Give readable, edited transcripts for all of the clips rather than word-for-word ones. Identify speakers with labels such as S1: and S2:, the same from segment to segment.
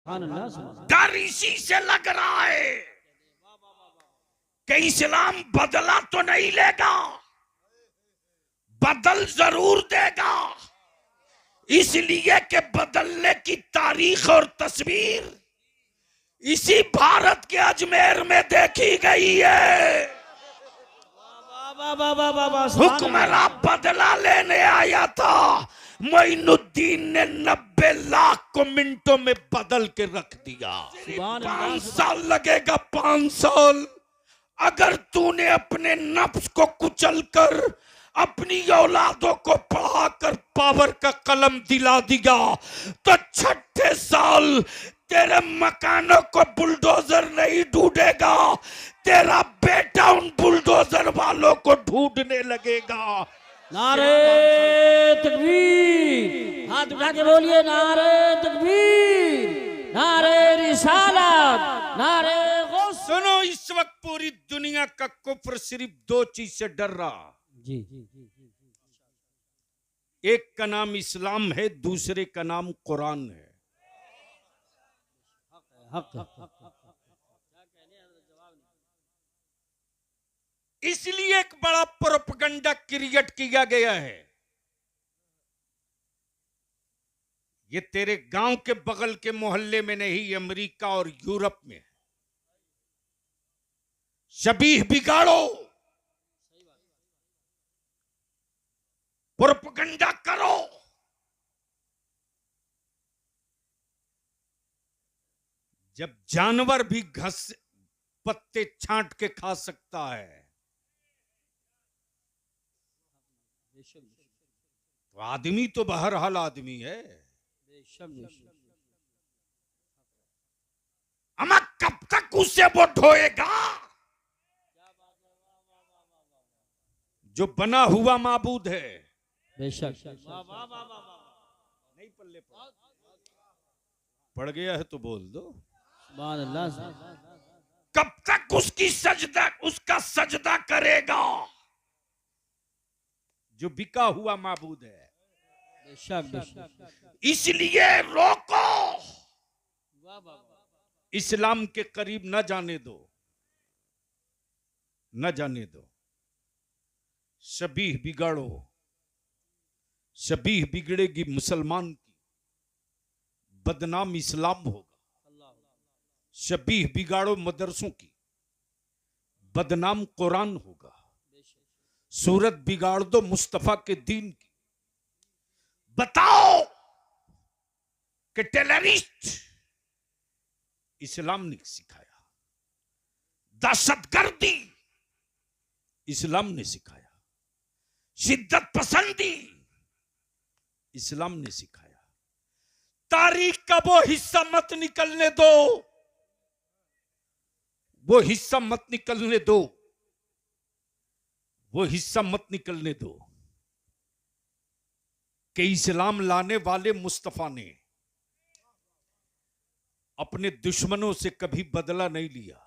S1: डर इसी से लग रहा है कि इस्लाम बदला तो नहीं लेगा, बदल जरूर देगा, इसलिए कि बदलने की तारीख और तस्वीर इसी भारत के अजमेर में देखी गई है। हुक्मरान बदला लेने आया था, मोइनुद्दीन ने 90 लाख को मिनटों में बदल के रख दिया। 5 साल लगेगा, 5 साल। अगर तूने अपने नफ्स को कुचल कर अपनी औलादों को पढ़ाकर पावर का कलम दिला दिया तो 6ठे साल तेरे मकानों को बुलडोजर नहीं ढूंढेगा, तेरा बेटा उन बुलडोजर वालों को ढूंढने लगेगा।
S2: नारे तकबीर, हाथ उठा के बोलिए नारे तकबीर, नारे रिसालत, नारे गौस।
S1: सुनो, इस वक्त पूरी दुनिया का कुफ्र सिर्फ 2 चीज से डर रहा
S2: जी।
S1: एक का नाम इस्लाम है, दूसरे का नाम कुरान है। इसलिए एक बड़ा प्रोपेगेंडा क्रिएट किया गया है। ये तेरे गांव के बगल के मोहल्ले में नहीं, अमेरिका और यूरोप में। शबीह बिगाड़ो, प्रोपेगेंडा करो, जब जानवर भी घास पत्ते छांट के खा सकता है तो आदमी तो बहरहाल आदमी है। हम कब तक उससे वो ढोएगा जो बना हुआ माबूद है।
S2: बेशक
S1: नहीं पल्ले पड़ गया है तो बोल दो। कब तक उसका सजदा करेगा जो बिका हुआ माबूद है। इसलिए रोको, इस्लाम के करीब न जाने दो, न जाने दो। शबीह बिगाड़ो, शबीह बिगड़ेगी मुसलमान की, बदनाम इस्लाम होगा। शबीह बिगाड़ो मदरसों की, बदनाम कुरान होगा। सूरत बिगाड़ दो मुस्तफा के दीन की। बताओ कि टेररिस्ट इस्लाम ने सिखाया, दहशतगर्दी इस्लाम ने सिखाया, शिद्दत पसंदी इस्लाम ने सिखाया। तारीख का वो हिस्सा मत निकलने दो, वो हिस्सा मत निकलने दो, वो हिस्सा मत निकलने दो कि इस्लाम लाने वाले मुस्तफा ने अपने दुश्मनों से कभी बदला नहीं लिया।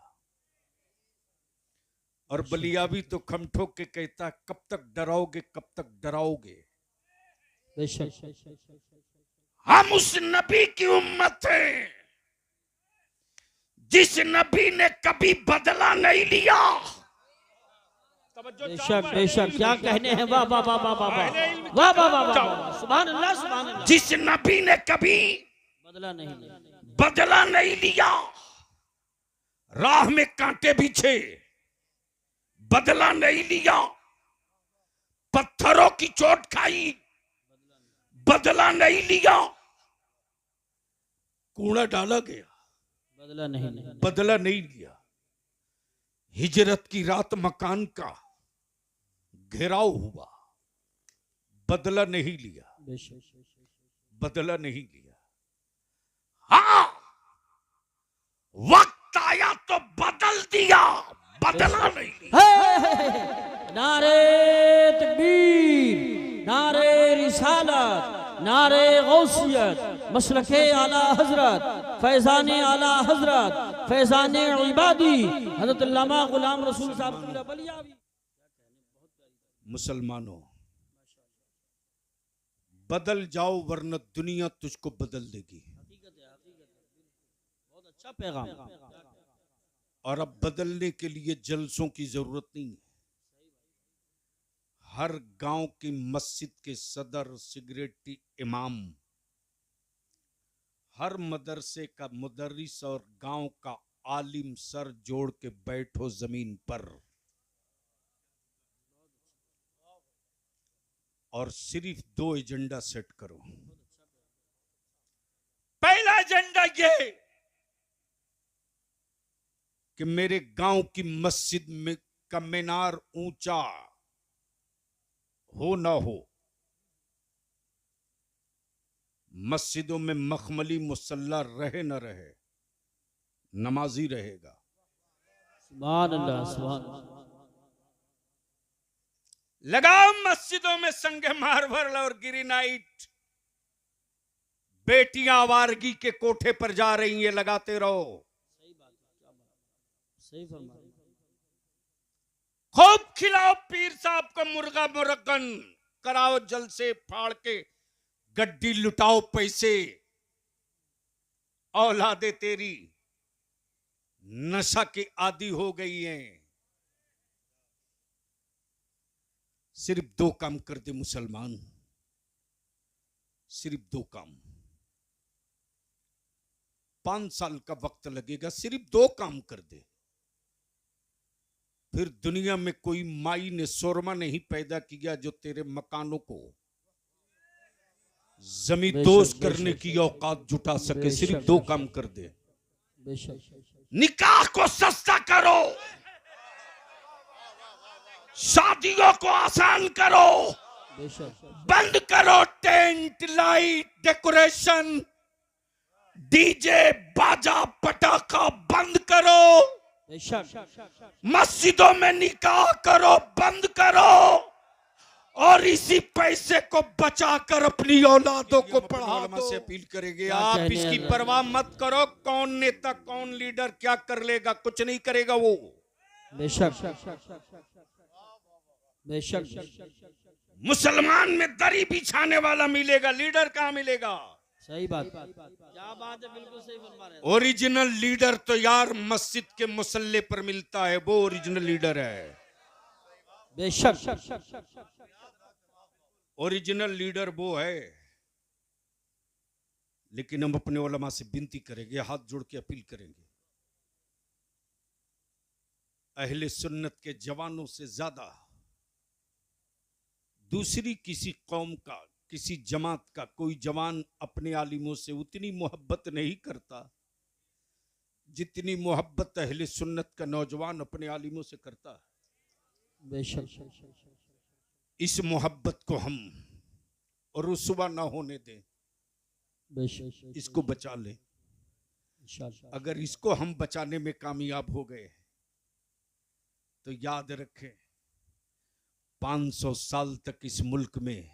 S1: और बलियावी तो खम ठोक के कहता, कब तक डराओगे, कब तक डराओगे। हम उस नबी की उम्मत हैं जिस नबी ने कभी बदला नहीं लिया।
S2: बेशक बेशक, क्या कहने हैं। वाह वाह वाह वाह वाह वाह वाह वाह वाह, सुभान अल्लाह सुभान अल्लाह।
S1: जिस नबी ने कभी बदला नहीं लिया, राह में कांटे बिछे, बदला नहीं लिया, पत्थरों की चोट खाई, बदला नहीं लिया, कूड़ा डाला गया, बदला नहीं लिया। हिजरत की रात मकान का घेराव हुआ, बदला नहीं लिया, बदला नहीं लिया। हाँ, वक्त आया तो बदल दिया, बदला नहीं लिया।
S2: नारे तकबीर, नारे रिसालत, नारे गौसियत, मसलके आला हजरत, फैजान आला हजरत, फैजान इबादी हजरत अल्लामा गुलाम रसूल साहब बलियावी।
S1: मुसलमानों, बदल जाओ वरना दुनिया तुझको बदल देगी।
S2: बहुत अच्छा पैगाम।
S1: और अब बदलने के लिए जलसों की जरूरत नहीं है। हर गांव की मस्जिद के सदर, सिगरेटी इमाम, हर मदरसे का मुदर्रिस और गांव का आलिम सर जोड़ के बैठो जमीन पर और सिर्फ 2 एजेंडा सेट करो। पहला एजेंडा ये कि मेरे गांव की मस्जिद में का मीनार ऊंचा हो ना हो, मस्जिदों में मखमली मुसल्ला रहे न रहे, नमाजी रहेगा।
S2: सुभान अल्लाह, सुभान अल्लाह।
S1: लगाओ मस्जिदों में संगे मार्बल और ग्रेनाइट। बेटियां आवारगी के कोठे पर जा रही हैं, लगाते रहो।
S2: सही बात है, क्या बात, सही फरमा।
S1: खूब खिलाओ पीर साहब को मुर्गा मुरगन, कराओ जलसे फाड़ के, गड्डी लुटाओ पैसे। औलादे तेरी नशा की आदी हो गई हैं। सिर्फ 2 काम कर दे मुसलमान, सिर्फ 2 काम। 5 साल का वक्त लगेगा, सिर्फ 2 काम कर दे। फिर दुनिया में कोई माई ने सुरमा नहीं पैदा किया जो तेरे मकानों को जमींदोज करने की औकात जुटा सके। सिर्फ 2 काम कर दे। निकाह को सस्ता करो, शादियों को आसान करो, बंद करो टेंट, लाइट, डेकोरेशन, डीजे, बाजा, पटाखा बंद करो। मस्जिदों में निकाह करो, बंद करो, और इसी पैसे को बचाकर अपनी औलादों को पढ़ा दो। से अपील करेंगे, आप इसकी परवाह मत करो। कौन नेता, कौन लीडर क्या कर लेगा, कुछ नहीं करेगा वो।
S2: बेशक बेशक।
S1: मुसलमान में दरी बिछाने वाला मिलेगा, लीडर कहाँ मिलेगा?
S2: सही बात, क्या बात है, बिल्कुल सही फरमा रहे हैं।
S1: ओरिजिनल लीडर तो यार मस्जिद के मुसल्ले पर मिलता है, वो ओरिजिनल लीडर है।
S2: बेशक
S1: ओरिजिनल लीडर वो है। लेकिन हम अपने उलमा से विनती करेंगे, हाथ जोड़ के अपील करेंगे, अहले सुन्नत के जवानों से ज्यादा दूसरी किसी कौम का, किसी जमात का कोई जवान अपने आलिमों से उतनी मोहब्बत नहीं करता जितनी मोहब्बत अहले सुन्नत का नौजवान अपने आलिमों से करता है।
S2: बेशक।
S1: इस मोहब्बत को हम रुसवा ना होने दें,
S2: बेशक।
S1: इसको बचा लें। अगर इसको हम बचाने में कामयाब हो गए तो याद रखें, 500 साल तक इस मुल्क में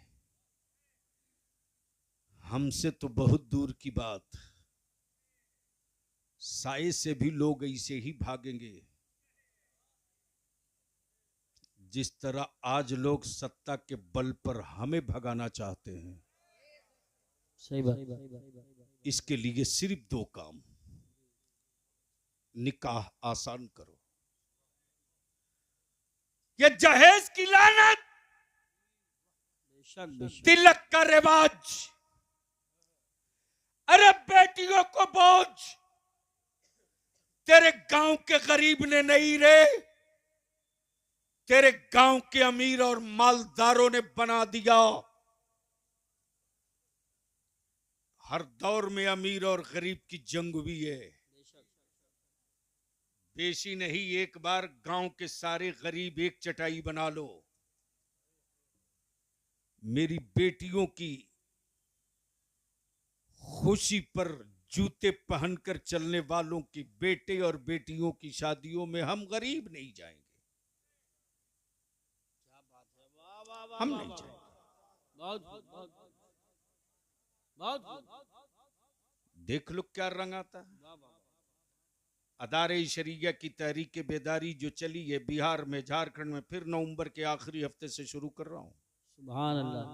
S1: हमसे तो बहुत दूर की बात, साए से भी लोग ऐसे ही भागेंगे जिस तरह आज लोग सत्ता के बल पर हमें भगाना चाहते हैं।
S2: सही बात।
S1: इसके लिए सिर्फ 2 काम। निकाह आसान करो। ये जहेज की लानत, तिलक का रिवाज, अरे बेटियों को बोझ तेरे गांव के गरीब ने नहीं रे, तेरे गांव के अमीर और मालदारों ने बना दिया। हर दौर में अमीर और गरीब की जंग हुई है। बेशी नहीं, एक बार गांव के सारे गरीब एक चटाई बना लो। मेरी बेटियों की खुशी पर जूते पहनकर चलने वालों की बेटे और बेटियों की शादियों में हम गरीब नहीं जाएंगे। हम नहीं जाएंगे। देख लो क्या रंग आता है। अदारे शरिया की तहरीक बेदारी जो चली है बिहार में, झारखंड में, फिर नवंबर के आखिरी हफ्ते से शुरू कर रहा हूं।
S2: सुभान अल्लाह।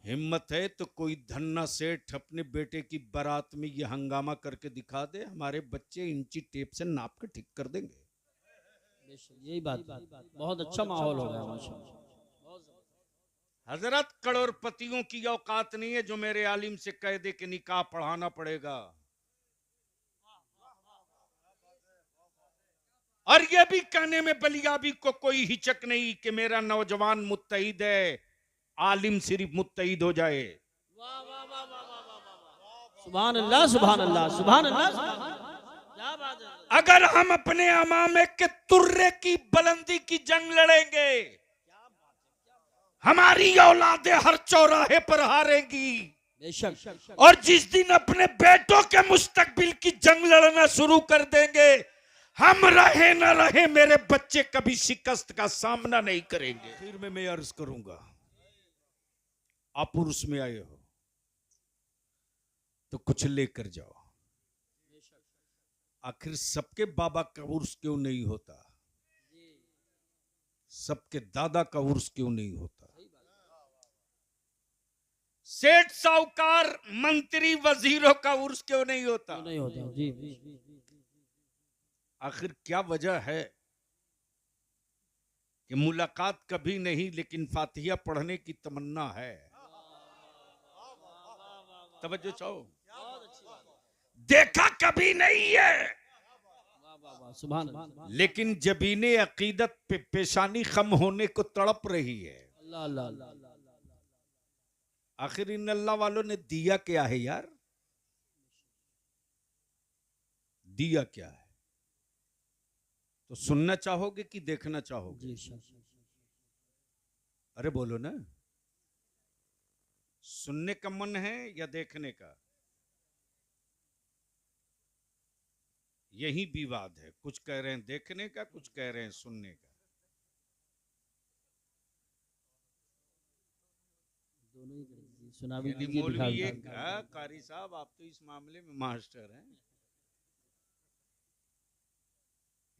S1: हिम्मत है तो कोई धन्ना सेठ अपने बेटे की बारात में ये हंगामा करके दिखा दे, हमारे बच्चे इंची टेप से नाप के ठीक कर देंगे।
S2: यही बात, बहुत अच्छा माहौल हो गया माशाल्लाह।
S1: हजरत करोड़पतियों की औकात नहीं है जो मेरे आलिम से कह दे कि निकाह पढ़ाना पड़ेगा। और ये भी कहने में बलियाबी को कोई हिचक नहीं कि मेरा नौजवान मुत्तहिद है, आलिम सिर्फ मुत्तहिद हो जाए।
S2: सुभान अल्लाह, सुभान अल्लाह, सुभान अल्लाह, क्या बात है।
S1: अगर हम अपने अमामे के तुर्रे की बुलंदी की जंग लड़ेंगे, हमारी औलादे हर चौराहे पर हारेंगी।
S2: बेशक।
S1: और जिस दिन अपने बेटों के मुस्तकबिल की जंग लड़ना शुरू कर देंगे, हम रहे न रहे मेरे बच्चे कभी शिकस्त का सामना नहीं करेंगे। फिर मैं अर्ज करूंगा, आप उर्स में आए हो तो कुछ लेकर जाओ। आखिर सबके बाबा का उर्स क्यों नहीं होता? सबके दादा का उर्स क्यों नहीं होता? सेठ साहूकार मंत्री वजीरों का उर्स क्यों नहीं होता?
S2: नहीं होता जी।
S1: आखिर क्या वजह है कि मुलाकात कभी नहीं लेकिन फातिहा पढ़ने की तमन्ना है? तवज्जो चाहो, देखा कभी नहीं है
S2: सुभान अल्लाह।
S1: लेकिन जबीने अकीदत पे पेशानी खम होने को तड़प रही है।
S2: अल्लाह अल्लाह अल्लाह।
S1: आखिर इन अल्लाह वालों ने दिया क्या है यार? दिया क्या है? तो सुनना चाहोगे कि देखना चाहोगे? अरे बोलो ना, सुनने का मन है या देखने का? यही विवाद है, कुछ कह रहे हैं देखने का, कुछ कह रहे हैं सुनने का।
S2: सुना भी
S1: यानी मौलवी एक कारी साहब, आप तो इस मामले में मास्टर हैं,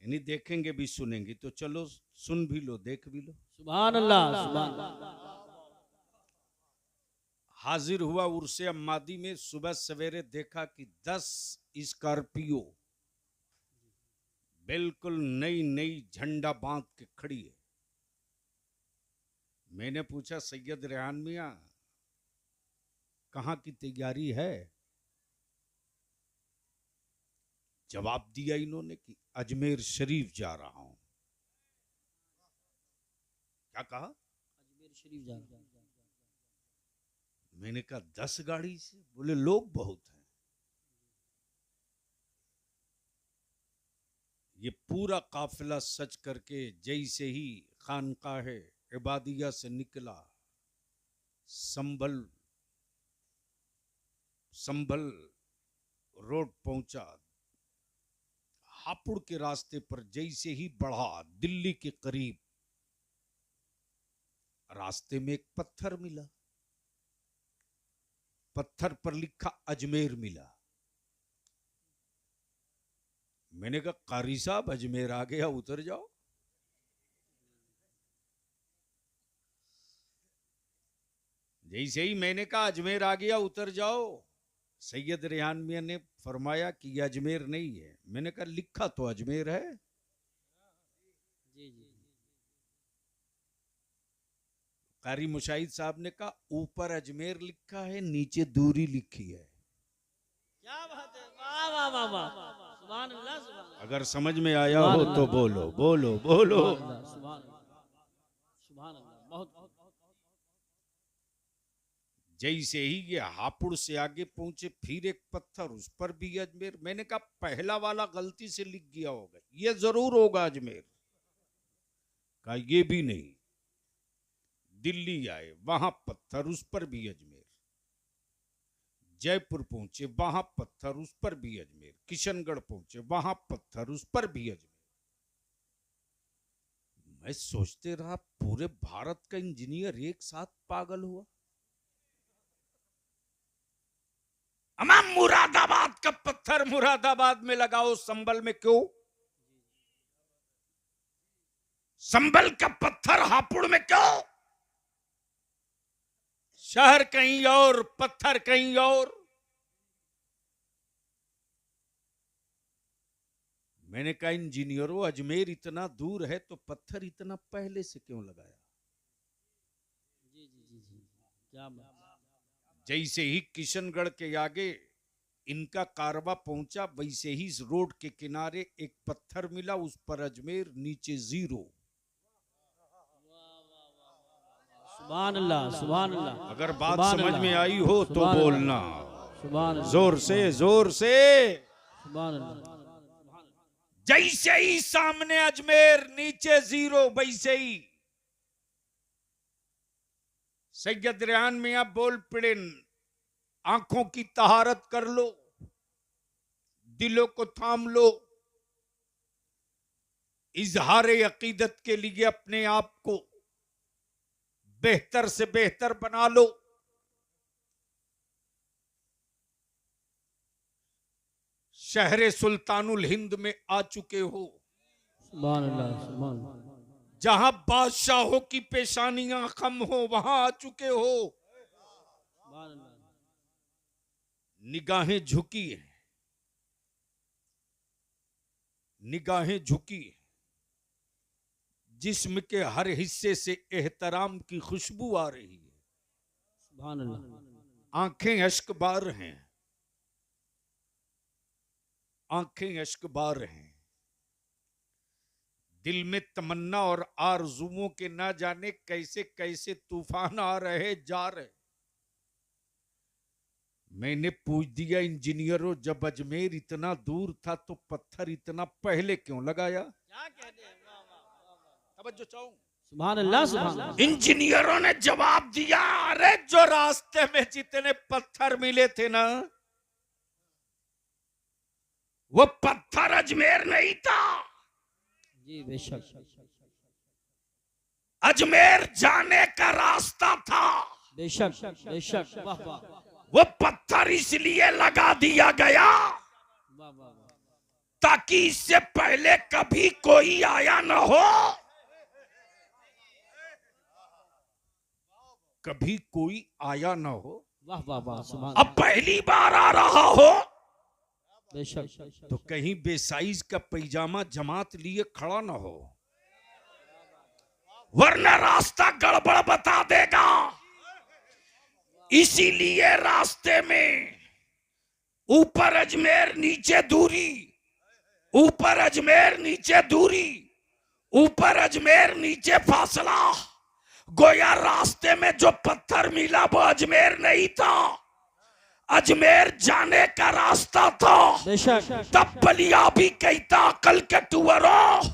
S1: यानी देखेंगे भी सुनेंगे, तो चलो सुन भी लो देख भी लो।
S2: सुभान अल्लाह, सुभान अल्लाह।
S1: हाजिर हुआ उर्से अम्मादी में, सुबह सवेरे देखा कि 10 स्कॉर्पियो बिल्कुल नई नई झंडा बांध के खड़ी है। मैंने पूछा सैयद रेहान मियां कहां की तैयारी है? जवाब दिया इन्होंने कि अजमेर शरीफ जा रहा हूं। क्या कहा?
S2: अजमेर शरीफ जा रहा हूं।
S1: मैंने कहा 10 गाड़ी से? बोले लोग बहुत हैं। ये पूरा काफिला सच करके जैसे ही खानकाह इबादिया से निकला, संभल रोड पहुंचा, हापुड़ के रास्ते पर जैसे ही बढ़ा दिल्ली के करीब, रास्ते में एक पत्थर मिला, पत्थर पर लिखा अजमेर मिला। मैंने कहा कारी साहब अजमेर आ गया, उतर जाओ। जैसे ही मैंने कहा अजमेर आ गया उतर जाओ, सैयद रेहान मियां ने फरमाया कि यह अजमेर नहीं है। मैंने कहा लिखा तो अजमेर है।
S2: जी जी।
S1: कारी मुशाहिद साहब ने कहा ऊपर अजमेर लिखा है, नीचे दूरी लिखी है।
S2: क्या बात है, वाह वाह वाह वाह, सुभान अल्लाह, सुभान अल्लाह।
S1: अगर समझ में आया हो तो बोलो बोलो बोलो।
S2: सुभान अल्लाह, बहुत।
S1: जैसे ही ये हापुड़ से आगे पहुंचे, फिर एक पत्थर, उस पर भी अजमेर। मैंने कहा पहला वाला गलती से लिख गया होगा, ये जरूर होगा अजमेर। कहा ये भी नहीं। दिल्ली आए, वहां पत्थर, उस पर भी अजमेर। जयपुर पहुंचे, वहां पत्थर, उस पर भी अजमेर। किशनगढ़ पहुंचे, वहां पत्थर, उस पर भी अजमेर। मैं सोचते रहा पूरे भारत का इंजीनियर एक साथ पागल हुआ। अमाम मुरादाबाद का पत्थर मुरादाबाद में लगाओ, संभल में क्यों? संभल का पत्थर हापुड़ में क्यों? शहर कहीं और, पत्थर कहीं और। मैंने कहा इंजीनियरों, अजमेर इतना दूर है तो पत्थर इतना पहले से क्यों लगाया?
S2: क्या
S1: जैसे ही किशनगढ़ के आगे इनका कारवा पहुंचा, वैसे ही इस रोड के किनारे एक पत्थर मिला, उस पर अजमेर, नीचे 0।
S2: सुभान अल्लाह, सुभान अल्लाह।
S1: अगर बात
S2: सुभान
S1: समझ
S2: अल्लाह,
S1: में आई हो तो
S2: सुभान
S1: बोलना
S2: सुभान अल्लाह,
S1: जोर से, जोर से।
S2: सुभान अल्लाह।
S1: जैसे ही सामने अजमेर, नीचे 0, वैसे ही सैयद रेहान मियां बोल पड़े, आंखों की तहारत कर लो, दिलों को थाम लो, इजहार अकीदत के लिए अपने आप को बेहतर से बेहतर बना लो। शहरे सुल्तानुल हिंद में आ चुके हो,
S2: सुभान अल्लाह, सुभान अल्लाह।
S1: जहां बादशाहों की पेशानियां खम हो, वहां आ चुके हो।
S2: सुभान अल्लाह।
S1: निगाहें झुकी हैं, निगाहें झुकी हैं। जिस्म के हर हिस्से से एहतराम की खुशबू आ रही है।
S2: सुभान अल्लाह।
S1: आंखें अश्कबार हैं, आंखें अश्कबार हैं। दिल में तमन्ना और आरज़ुओं के ना जाने कैसे कैसे तूफान आ रहे जा रहे। मैंने पूछ दिया इंजीनियरों, जब अजमेर इतना दूर था तो पत्थर इतना पहले क्यों लगाया?
S2: क्या कहते हैं?
S1: तवज्जो चाहूं।
S2: सुभान अल्लाह, सुभान अल्लाह।
S1: इंजीनियरों ने जवाब दिया, अरे जो रास्ते में जितने पत्थर मिले थे ना, वो पत्थर अजमेर नहीं था।
S2: जी बेशक।
S1: अजमेर जाने का रास्ता था।
S2: बेशक, बेशक। वाह वाह,
S1: वो पत्थर इसलिए लगा दिया गया
S2: वाह वाह।
S1: ताकि इससे पहले कभी कोई आया ना हो, कभी कोई आया ना हो।
S2: वाह वाह वाह, सुभान
S1: अब पहली बार आ रहा हो
S2: बेशक।
S1: तो कहीं बेसाइज का पैजामा जमात लिए खड़ा ना हो, वरना रास्ता गड़बड़ बता देगा। इसीलिए रास्ते में ऊपर अजमेर नीचे दूरी, ऊपर अजमेर नीचे दूरी, ऊपर अजमेर नीचे फासला। गोया रास्ते में जो पत्थर मिला वो अजमेर नहीं था, अजमेर जाने का रास्ता था।
S2: बेशक।
S1: तब बलिया भी कहता, अकल के टुअरों,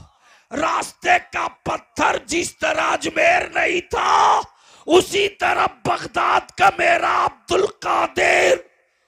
S1: रास्ते का पत्थर जिस तरह अजमेर नहीं था, उसी तरह बगदाद का मेरा अब्दुल कादिर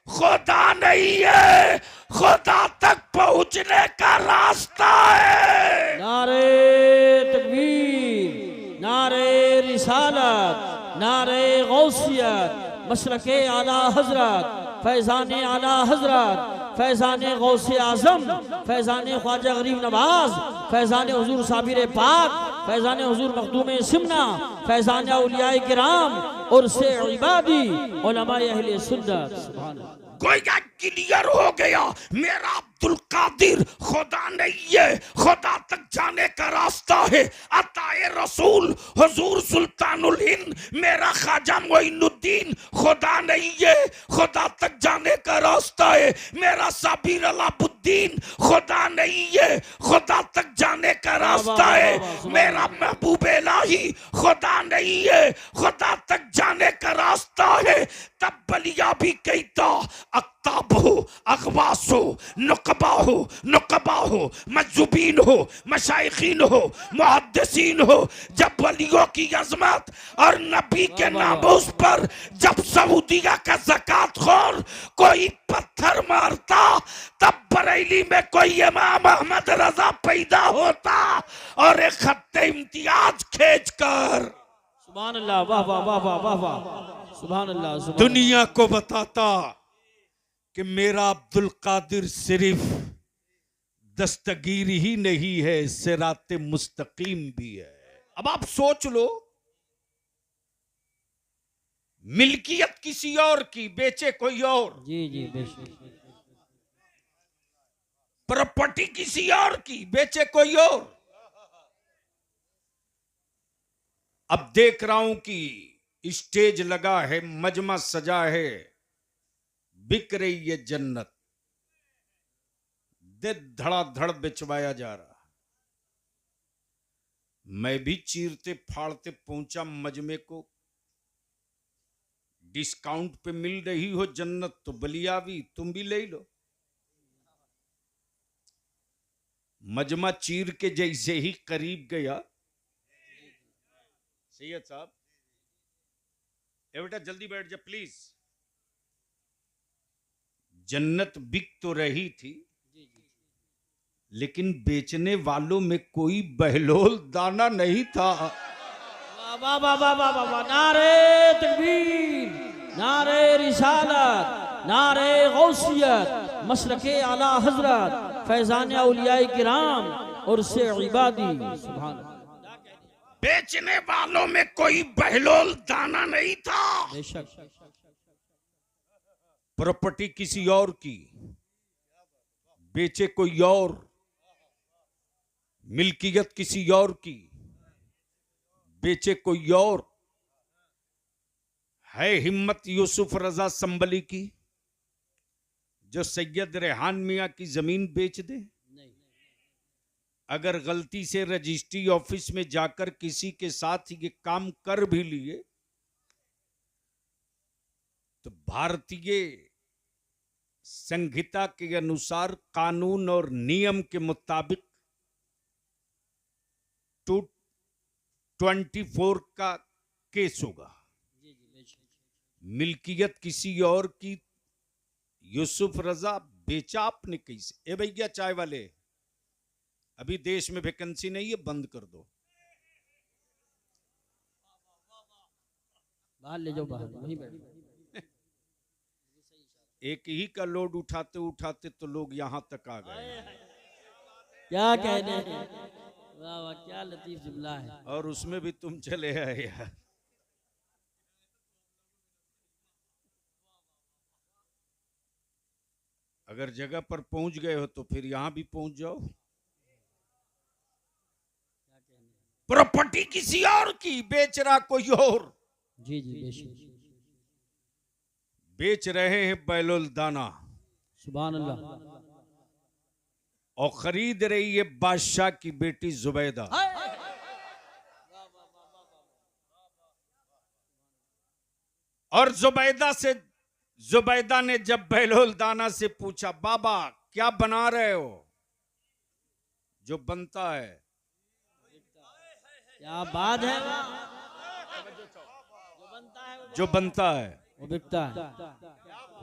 S1: खुदा नहीं है, खुदा तक पहुंचने का रास्ता है।
S2: नारे तकबीर, नारे रिसालत, नारे गौसियत, मशरके आला हजरत, फैजान आला हजरत, फैजान गौसे आजम, फैजान ख्वाजा गरीब नवाज, फैजान हुजूर साबिर पाक, फैजान हुजूर मखदूम सिमना, फैजान औलियाए किराम और से इबादी उलमाए अहले सुन्नत। सुभान अल्लाह।
S1: गोया क्लियर हो गया, मेरा अब्दुल कादिर खुदा नहीं है, खुदा तक जाने का रास्ता है। अताए रसूल हुजूर सुल्तानुल हिंद मेरा ख्वाजा मोइनुद्दीन खुदा नहीं है, खुदा तक जाने का रास्ता है। मेरा साबिर अलाउद्दीन खुदा नहीं है, खुदा तक जाने का रास्ता है। मेरा महबूब इलाही खुदा नहीं है, खुदा तक जाने का रास्ता है। तब बलिया भी कहता, अक्ताब हो, अखबास हो, नुकबा हो, नुकबा हो, मजजुबीन हो, मशाइखीन हो, मुहद्दिसीन हो, जब वलियों की अजमत और नबी के नामोस पर जब सऊदिया का ज़कात खोर कोई पत्थर मारता, तब बरेली में कोई इमाम अहमद रजा पैदा होता और एक खत्ते इम्तियाज खींच कर
S2: सुभान अल्लाह, वाह वाह वाह वाह वाह वाह, सुभान अल्लाह, सुभान
S1: दुनिया को बताता कि मेरा अब्दुल कादिर सिर्फ दस्तगीर ही नहीं है, सिराते मुस्तकीम भी है। अब आप सोच लो, मिल्कियत किसी और की, बेचे कोई और।
S2: जी जी बेशक।
S1: प्रॉपर्टी किसी और की, बेचे कोई और। अब देख रहा हूं कि स्टेज लगा है, मजमा सजा है, बिक रही है जन्नत, दे धड़ाधड़ बिचवाया जा रहा। मैं भी चीरते फाड़ते पहुंचा मजमे को। डिस्काउंट पे मिल रही हो जन्नत तो बलियावी, तुम भी ले लो। मजमा चीर के जैसे ही करीब गया, सैयद साहब, ए बेटा जल्दी बैठ जा प्लीज। जन्नत बिक तो रही थी, लेकिन बेचने वालों में कोई बहलोल दाना नहीं था।
S2: वाह वाह वाह वाह वाह वाह, नारे तकबीर, नारे रिसालत, नारे गौसियत, मसलके आला हजरत, फैजान औलियाए किराम और से इबादी। सुभान अल्लाह।
S1: बेचने वालों में कोई बहलोल दाना नहीं था।
S2: बेशक।
S1: प्रॉपर्टी किसी और की, बेचे कोई और। मिल्कियत किसी और की, बेचे कोई और। है हिम्मत यूसुफ रजा संबली की, जो सैयद रेहान मियां की जमीन बेच दे? अगर गलती से रजिस्ट्री ऑफिस में जाकर किसी के साथ ये काम कर भी लिए तो भारतीय संहिता के अनुसार, कानून और नियम के मुताबिक 224 का केस होगा। मिल्कियत किसी और की, यूसुफ रजा बेचा आपने कैसे? ए भैया चाय वाले, अभी देश में वैकेंसी नहीं है, बंद कर दो।
S2: बाहर ले जाओ, बाहर वहीं बैठ।
S1: एक ही का लोड उठाते उठाते तो लोग यहां तक आ गए।
S2: क्या कहने हैं, वाह वाह, क्या लतीफ जुमला है।
S1: और उसमें भी तुम चले आए यार। अगर जगह पर पहुंच गए हो तो फिर यहां भी पहुंच जाओ। प्रॉपर्टी किसी और की, बेच रहा कोई और।
S2: जी जी बेशक।
S1: बेच रहे हैं बैलोल दाना,
S2: सुभान अल्लाह।
S1: और खरीद रही है बादशाह की बेटी जुबैदा। और जुबैदा ने जब बैलोल दाना से पूछा, बाबा क्या बना रहे हो? जो बनता है।
S2: क्या बात है,
S1: जो बनता है
S2: वो बिकता है।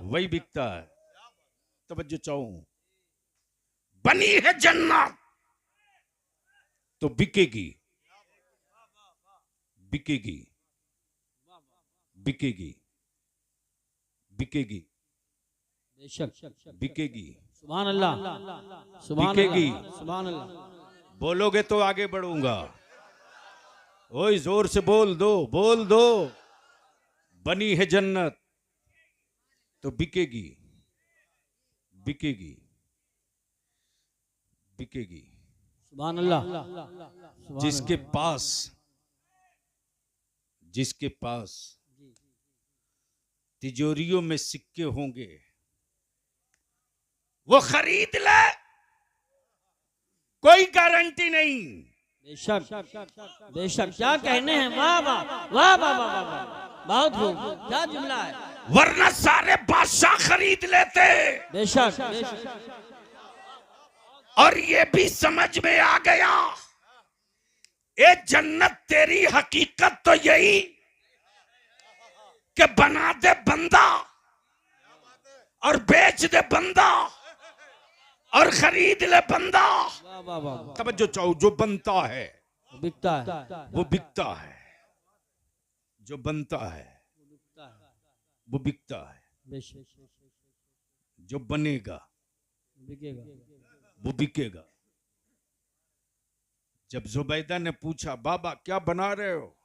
S1: वही बिकता है। तवज्जो चाहूं, बनी है जन्नत तो बिकेगी, बिकेगी, बिकेगी, बिकेगी,
S2: बेशक
S1: बिकेगी।
S2: सुभान अल्लाह, सुभान
S1: बिकेगी।
S2: अल्लाह, सुभान अल्लाह।
S1: बोलोगे तो आगे बढ़ूंगा। ओए जोर से बोल दो, बोल दो। बनी है जन्नत तो बिकेगी, बिकेगी, बिकेगी।
S2: सुभान अल्लाह।
S1: जिसके पास, जिसके पास तिजोरियों में सिक्के होंगे वो खरीद ले, कोई गारंटी नहीं।
S2: बेशक बेशक, क्या कहने हैं, वाह वाह वाह वाह वाह वाह, बहुत खूब, क्या जुमला है।
S1: वरना सारे बादशाह खरीद लेते।
S2: बेशक।
S1: और ये भी समझ में आ गया, ये जन्नत तेरी हकीकत तो यही कि बना दे बंदा और बेच दे बंदा और खरीद ले बंदा। तवज्जो चाहो, जो बनता है
S2: बिकता है,
S1: वो बिकता है, जो बनता है वो बिकता है, जो बनेगा
S2: बिकेगा।
S1: वो बिकेगा। जब जुबैदा ने पूछा, बाबा क्या बना रहे हो?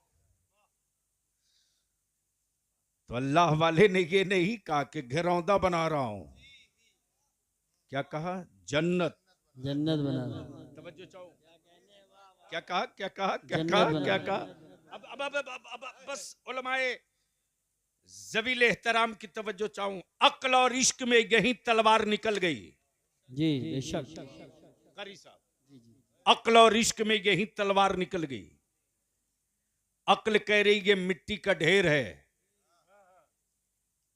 S1: तो अल्लाह वाले ने ये नहीं कहा कि घरौंदा बना रहा हूं, क्या कहा? जन्नत।
S2: जन्नत बना रहा।
S1: तवज्जो चाहो, क्या कहा? क्या कहा? क्या
S2: जन्नत
S1: कहा?
S2: बना
S1: क्या
S2: रहा।
S1: कहा? अब बस उलमाए ज़वील एहतराम की तवज्जो चाहूं, अक्ल और इश्क में यही तलवार निकल गई।
S2: जी बेशक।
S1: कारी साहब, अक्ल और इश्क में यही तलवार निकल गई। अक्ल कह रही ये मिट्टी का ढेर है,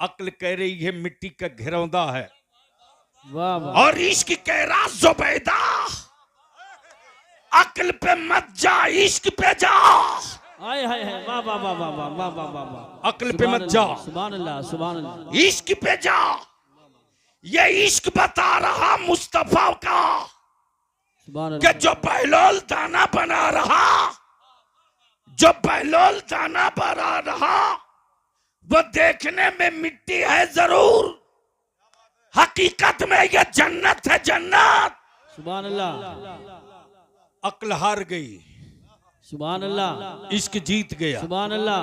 S1: अक्ल कह रही है मिट्टी का घिरौंदा है,
S2: वाह वाह।
S1: और इश्क कह रहा जुबैदा अक्ल पे मत जा, इश्क पे जा।
S2: आय हाय हाय, वाह वाह वाह वाह वाह वाह वाह वाह वाह।
S1: अक्ल पे मत जा,
S2: सुभान अल्लाह सुभान अल्लाह।
S1: इश्क पे जा। ये इश्क बता रहा मुस्तफा का
S2: सुभान
S1: कि
S2: अल्लाह।
S1: जो बहलोल दाना बना रहा, जो बहलोल दाना बना रहा, वो देखने में मिट्टी है जरूर, हकीकत में ये जन्नत है, जन्नत।
S2: सुभान अल्लाह।
S1: अक्ल हार गई,
S2: सुभान अल्लाह।
S1: इश्क जीत गया।
S2: सुभान अल्लाह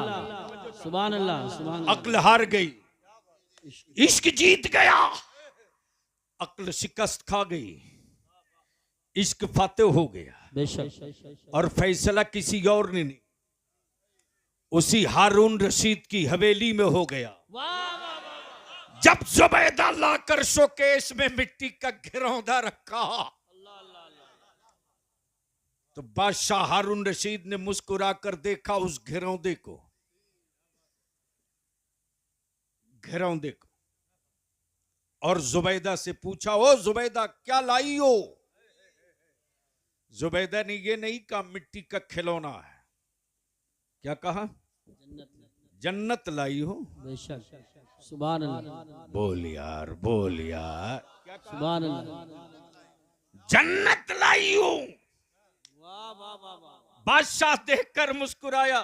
S2: सुभान अल्लाह सुभान अल्लाह।
S1: अक्ल हार गई, इश्क जीत गया। अक्ल शिकस्त खा गई, इश्क फातेह हो गया।
S2: बेशक।
S1: और फैसला किसी और ने नहीं, उसी हारून रशीद की हवेली में हो गया। जब जुबैदा लाकर शोकेश में मिट्टी का घिरौंदा रखा, तो बादशाह हारून रशीद ने मुस्कुराकर देखा उस घिरौंदे को, घिरौंदे को, और जुबैदा से पूछा, ओ जुबैदा क्या लाई हो? जुबैदा ने ये नहीं कहा मिट्टी का खिलौना है, क्या कहा? जन्नत लाई हो।
S2: बेशक। सुभान अल्लाह।
S1: बोल यार, बोल यार,
S2: सुभान अल्लाह।
S1: जन्नत लाई हो।
S2: वाह वाह वाह वाह।
S1: बादशाह देखकर मुस्कुराया,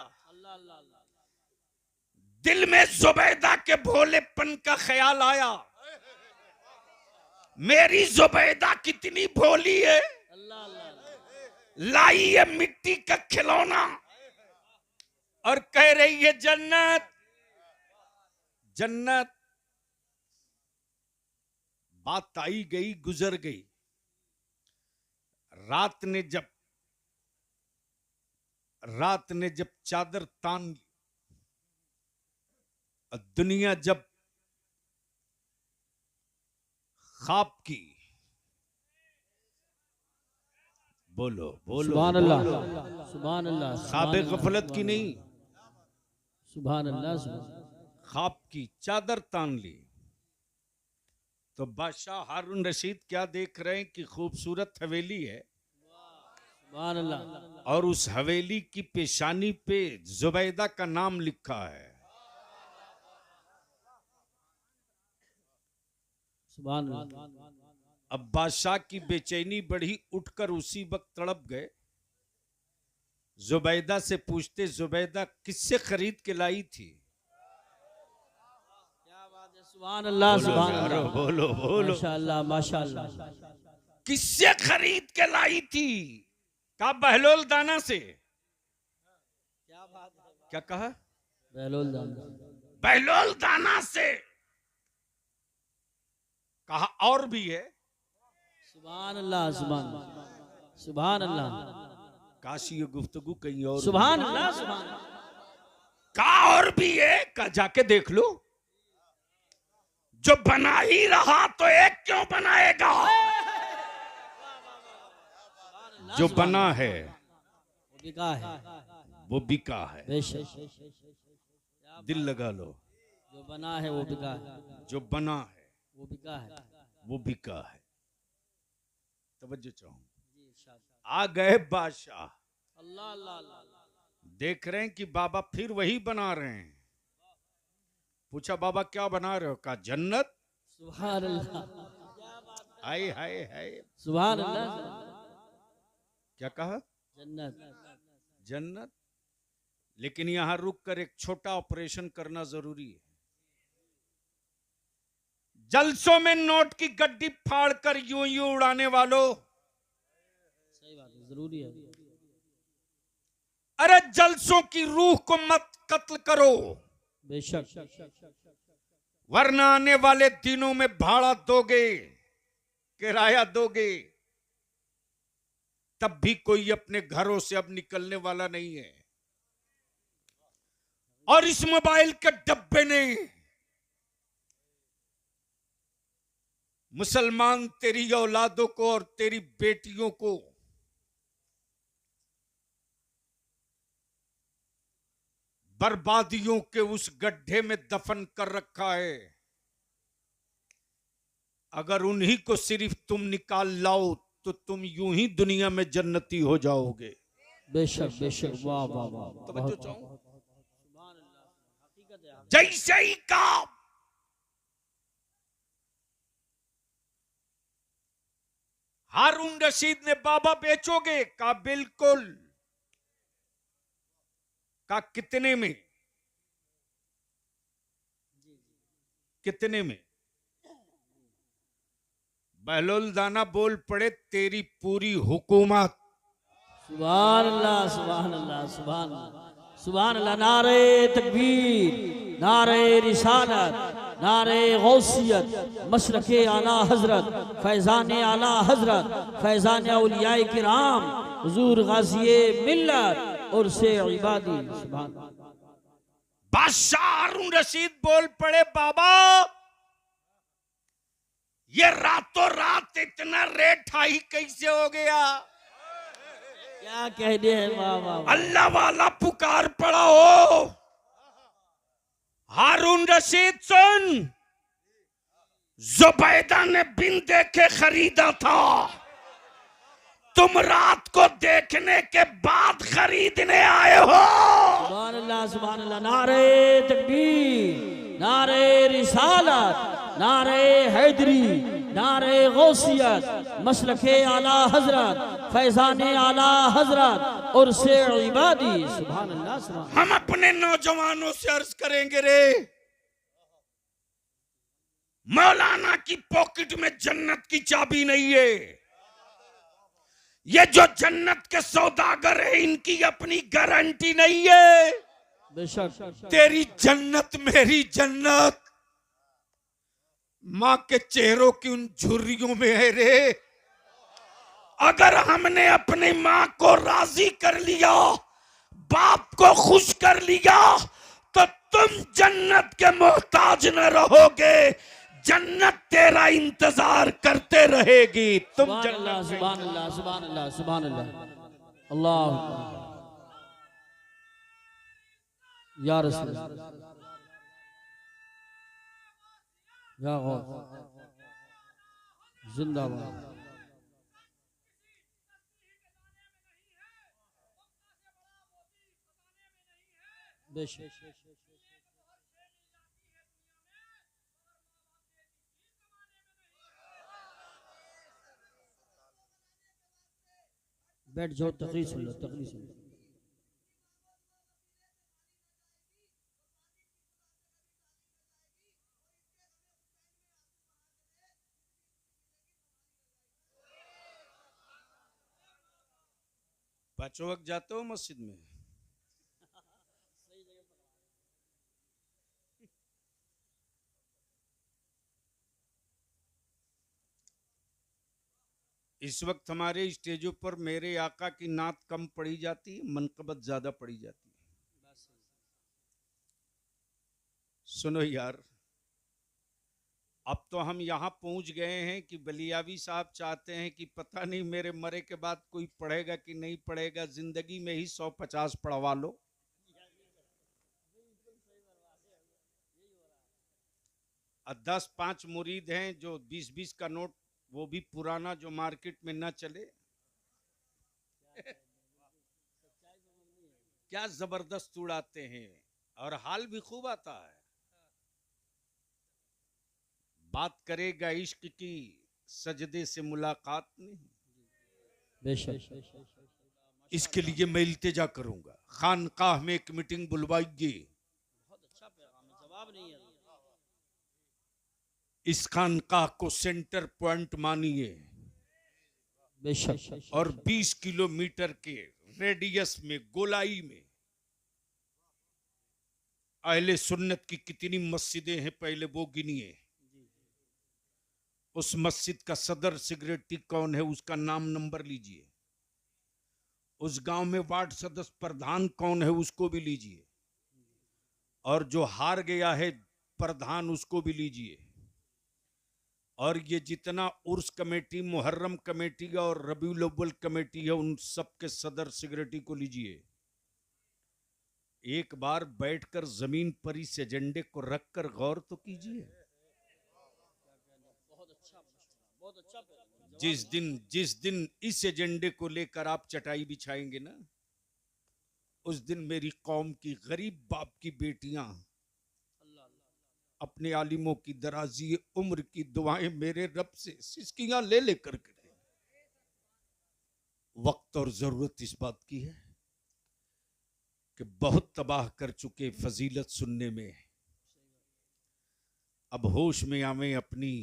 S1: दिल में जुबैदा के भोलेपन का ख्याल आया। मेरी जुबैदा कितनी भोली है, लाई है मिट्टी का खिलौना और कह रही है जन्नत, जन्नत। बात आई गई गुजर गई। रात ने जब चादर तान ली, दुनिया जब ख्वाब की, बोलो बोलो,
S2: सुभान अल्लाह सुभान अल्लाह।
S1: ख्वाब गफलत की नहीं,
S2: सुभान अल्लाह।
S1: ख्वाब की चादर तान ली, तो बादशाह हारून रशीद क्या देख रहे हैं कि खूबसूरत हवेली है,
S2: सुभान अल्लाह।
S1: और उस हवेली की पेशानी पे जुबैदा का नाम लिखा है।
S2: सुभान अल्लाह।
S1: अब बादशाह की बेचैनी बढ़ी, उठकर उसी वक्त तड़प गए। जुबैदा से पूछते, जुबैदा किससे खरीद के लाई थी?
S2: क्या बात है, सुभान अल्लाह सुभान
S1: बोलो
S2: अल्लाह।
S1: बोलो बोलो,
S2: माशाअल्लाह माशाअल्लाह।
S1: किससे खरीद के लाई थी? कहा बहलोल दाना से।
S2: क्या बात है,
S1: क्या कहा?
S2: बहलोल दाना।
S1: बहलोल दाना से। कहा और भी है।
S2: सुभान अल्लाह सुभान सुभान अल्लाह।
S1: काश ये गुफ्तगू कहीं और।
S2: सुभान अल्लाह सुभान।
S1: कहा और भी है, कहा जाके देख लो। जो बना ही रहा तो एक क्यों बनाएगा? जो बना है
S2: वो बिका है,
S1: वो बिका है।
S2: बेशक।
S1: दिल लगा लो,
S2: जो बना है वो बिका है,
S1: जो बना है
S2: वो बिका है,
S1: वो बिका है। तवज्जो चाहूं, आ गए बादशाह,
S2: अल्लाह अल्लाह अल्लाह।
S1: देख रहे हैं कि बाबा फिर वही बना रहे हैं। पूछा बाबा क्या बना रहे हो? कहा जन्नत।
S2: सुभान अल्लाह।
S1: हाय हाय हाय,
S2: सुभान अल्लाह।
S1: क्या कहा?
S2: जन्नत।
S1: जन्नत। लेकिन यहां रुक कर एक छोटा ऑपरेशन करना जरूरी है। जलसों में नोट की गड्डी फाड़कर यूं यूं उड़ाने वालों,
S2: सही बात है, जरूरी है।
S1: अरे जलसों की रूह को मत कत्ल करो।
S2: बेशक
S1: वरना आने वाले दिनों में भाड़ा दोगे, किराया दोगे, तब भी कोई अपने घरों से अब निकलने वाला नहीं है। और इस मोबाइल के डब्बे ने मुसलमान तेरी औलादों को और तेरी बेटियों को बर्बादियों के उस गड्ढे में दफन कर रखा है। अगर उन्हीं को सिर्फ तुम निकाल लाओ तो तुम यूं ही दुनिया में जन्नती हो जाओगे।
S2: बेशक बेशक, वाह वाह वाह,
S1: तवज्जो चाहूं, जैसे ही का हारून रशीद ने बाबा बेचोगे, का बिल्कुल, का कितने में, कितने में? बहलोल दाना बोल पड़े तेरी पूरी हुकूमत।
S2: सुभान अल्लाह सुभान अल्लाह सुभान अल्लाह सुभान अल्लाह। नारे तकबीर, नारे रिसालत, नारे गौसियत, मशरके आला हजरत, फैजान आला हजरत, फैजान औलियाए किराम, हुजूर गाज़िए मिल्लत और से इबादी। सुभान
S1: बादशाह हारून रशीद बोल पड़े बाबा ये रातों रात इतना रेट हाई कैसे हो गया?
S2: क्या कहने हैं, वाह वाह वाह।
S1: अल्लाह वाला पुकार पड़ा हो। हारून रशीद सुन, जुबैदा ने बिन देखे खरीदा था, तुम रात को देखने के बाद खरीदने आए हो।
S2: सुभान अल्लाह सुभान अल्लाह। नारे तकबीर, नारे रिसालत, नारे हैदरी, नारे गौसियत, मसलके आला हजरत, फैजान आला हजरत और से इबादी। सुभान अल्लाह सुभान।
S1: हम अपने नौजवानों से अर्ज करेंगे रे, मौलाना की पॉकेट में जन्नत की चाबी नहीं है। ये जो जन्नत के सौदागर है इनकी अपनी गारंटी नहीं है।
S2: बेशक
S1: तेरी जन्नत मेरी जन्नत मां के चेहरों की उन झुर्रियों में है रे। अगर हमने अपनी मां को राजी कर लिया, बाप को खुश कर लिया, तो तुम जन्नत के मोहताज न रहोगे, जन्नत तेरा इंतजार करते रहेगी। तुम
S2: सुभान अल्लाह सुभान अल्लाह सुभान अल्लाह सुभान अल्लाह। अल्लाह या रसूल या गौस जिंदाबाद। बेशक बैठ जाओ, तकरीर सुन लो, तकरीर सुन लो।
S1: पांचों वक्त जाते हो मस्जिद में? इस वक्त हमारे स्टेजों पर मेरे आका की नात कम पड़ी जाती है, मनकबत ज्यादा पड़ी जाती है। सुनो यार, अब तो हम यहाँ पहुंच गए हैं कि बलियावी साहब चाहते हैं कि पता नहीं मेरे मरे के बाद कोई पढ़ेगा कि नहीं पढ़ेगा, जिंदगी में ही 150 पढ़वा लो। और 10-5 मुरीद हैं जो 20-20 का नोट, वो भी पुराना जो मार्केट में ना चले। क्या जबरदस्त उड़ाते हैं और हाल भी खूब आता है। बात करेगा इश्क की, सजदे से मुलाकात नहीं।
S2: बेशक
S1: इसके लिए मैं इल्तिजा करूंगा, खानकाह में एक मीटिंग बुलवाइए।
S2: जवाब नहीं है।
S1: इस खानकाह को सेंटर पॉइंट मानिए
S2: बेशक
S1: और 20 किलोमीटर के रेडियस में, गोलाई में अहले सुन्नत की कितनी मस्जिदें हैं पहले वो गिनिए। उस मस्जिद का सदर सेक्रेटरी कौन है उसका नाम नंबर लीजिए। उस गांव में वार्ड सदस्य प्रधान कौन है उसको भी लीजिए। और जो हार गया है प्रधान उसको भी लीजिए। और ये जितना उर्स कमेटी, मुहर्रम कमेटी और रबीउल अव्वल कमेटी है उन सब के सदर सेक्रेटरी को लीजिए। एक बार बैठकर जमीन पर इस एजेंडे को रखकर गौर तो कीजिए। जिस दिन इस एजेंडे को लेकर आप चटाई बिछाएंगे ना, उस दिन मेरी कौम की गरीब बाप की बेटियां अपने आलिमों की दराजी उम्र की दुआएं मेरे रब से सिसकियां ले लेकर के। वक्त और जरूरत इस बात की है कि बहुत तबाह कर चुके फजीलत सुनने में, अब होश में आवे अपनी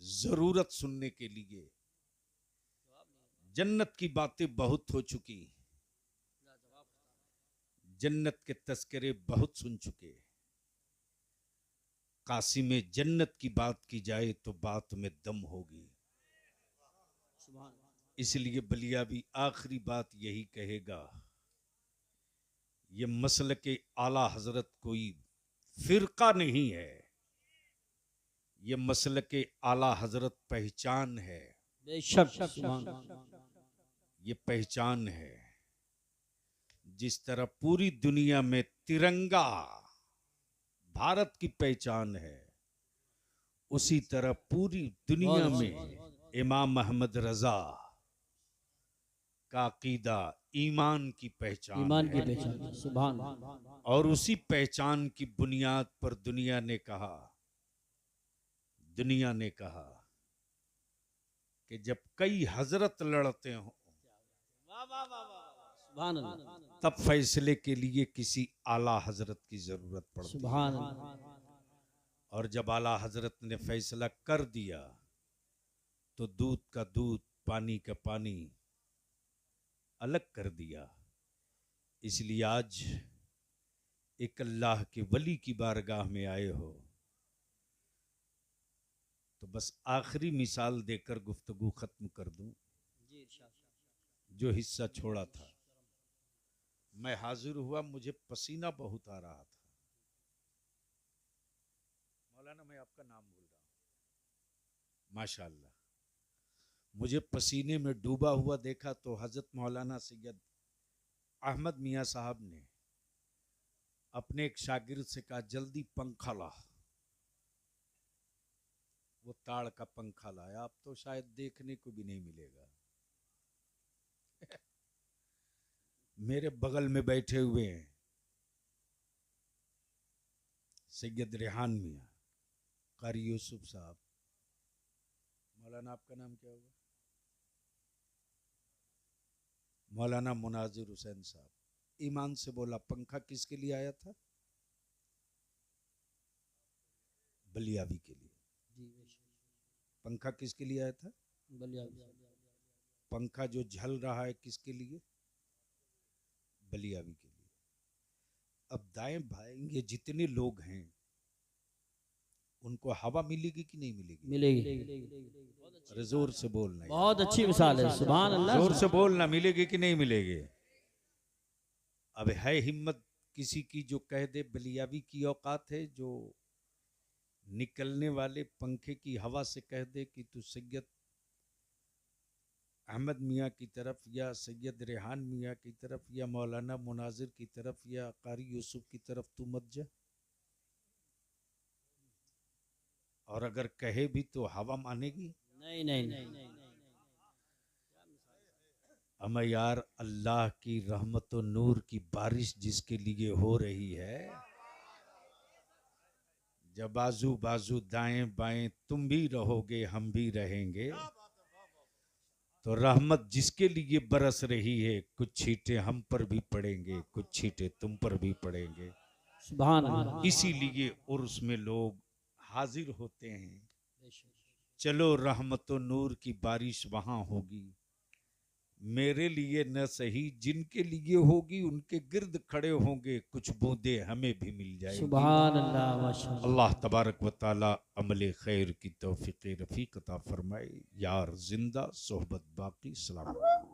S1: जरूरत सुनने के लिए। जन्नत की बातें बहुत हो चुकी, जन्नत के तस्करे बहुत सुन चुके। काशी में जन्नत की बात की जाए तो बात में दम होगी। इसलिए बलिया भी आखिरी बात यही कहेगा, ये मसल के आला हजरत कोई फिरका नहीं है, ये मसल के आला हजरत पहचान है। ये पहचान है। जिस तरह पूरी दुनिया में तिरंगा भारत की पहचान है, उसी तरह पूरी दुनिया में इमाम अहमद रजा का अकीदा ईमान की पहचान है।
S2: सुभान।
S1: और उसी पहचान की बुनियाद पर दुनिया ने कहा कि जब कई हजरत लड़ते हो तब फैसले के लिए किसी आला हजरत की जरूरत पड़ती है। और जब आला हजरत ने फैसला कर दिया तो दूध का दूध, पानी का पानी अलग कर दिया। इसलिए आज एक अल्लाह के वली की बारगाह में आए हो तो बस आखिरी मिसाल देकर गुफ्तगू खत्म कर दूं। जो हिस्सा छोड़ा था, मैं हाजिर हुआ, मुझे पसीना बहुत आ रहा था। मौलाना, मैं आपका नाम भूल रहा हूं। माशाअल्लाह, मुझे पसीने में डूबा हुआ देखा तो हजरत मौलाना सैयद अहमद मियाँ साहब ने अपने एक शागिर्द से कहा, जल्दी पंखा ला। वो ताड़ का पंखा लाया। अब तो शायद देखने को भी नहीं मिलेगा। मेरे बगल में बैठे हुए हैं सैयद रेहान मियाँ, कारी यूसुफ साहब। मौलाना, आपका नाम क्या होगा? मौलाना मुनाजिर हुसैन साहब। ईमान से बोला, पंखा किसके लिए आया था? बलियावी के लिए। पंखा किसके लिए आया था?
S2: बलियावी।
S1: पंखा जो झल रहा है किसके लिए? बलियावी के लिए। अब दाएं भाई ये जितने लोग हैं उनको हवा मिलेगी कि नहीं मिलेगी?
S2: मिलेगी।
S1: अरे जोर से बोलना।
S2: बहुत अच्छी मिसाल है। सुभान अल्लाह।
S1: जोर से बोलना, मिलेगी कि नहीं मिलेगी? अब है हिम्मत किसी की जो कह दे बलियावी की औकात है, जो निकलने वाले पंखे की हवा से कह दे कि तू सैयद अहमद मियाँ की तरफ या सैयद रेहान मियाँ की तरफ या मौलाना मुनाजिर की तरफ या कारी यूसुफ की तरफ तू मत जा। और अगर कहे भी तो हवा मानेगी?
S2: नहीं नहीं नहीं।
S1: अमा यार, अल्लाह की रहमत और नूर की बारिश जिसके लिए हो रही है, जब बाजू बाजू दाएं बाएं तुम भी रहोगे हम भी रहेंगे, तो रहमत जिसके लिए बरस रही है, कुछ छींटे हम पर भी पड़ेंगे, कुछ छींटे तुम पर भी पड़ेंगे।
S2: सुभान अल्लाह।
S1: इसीलिए उर्स में लोग हाजिर होते हैं। चलो रहमत और नूर की बारिश वहां होगी, मेरे लिए न सही, जिनके लिए होगी उनके गिर्द खड़े होंगे, कुछ बूंदे हमें भी मिल जाएंगी।
S2: सुभान अल्लाह माशाअल्लाह।
S1: अल्लाह तबारक व ताला अमल खैर की तौफीक रफ़ीक अता फरमाए। यार जिंदा, सोहबत बाकी। सलाम।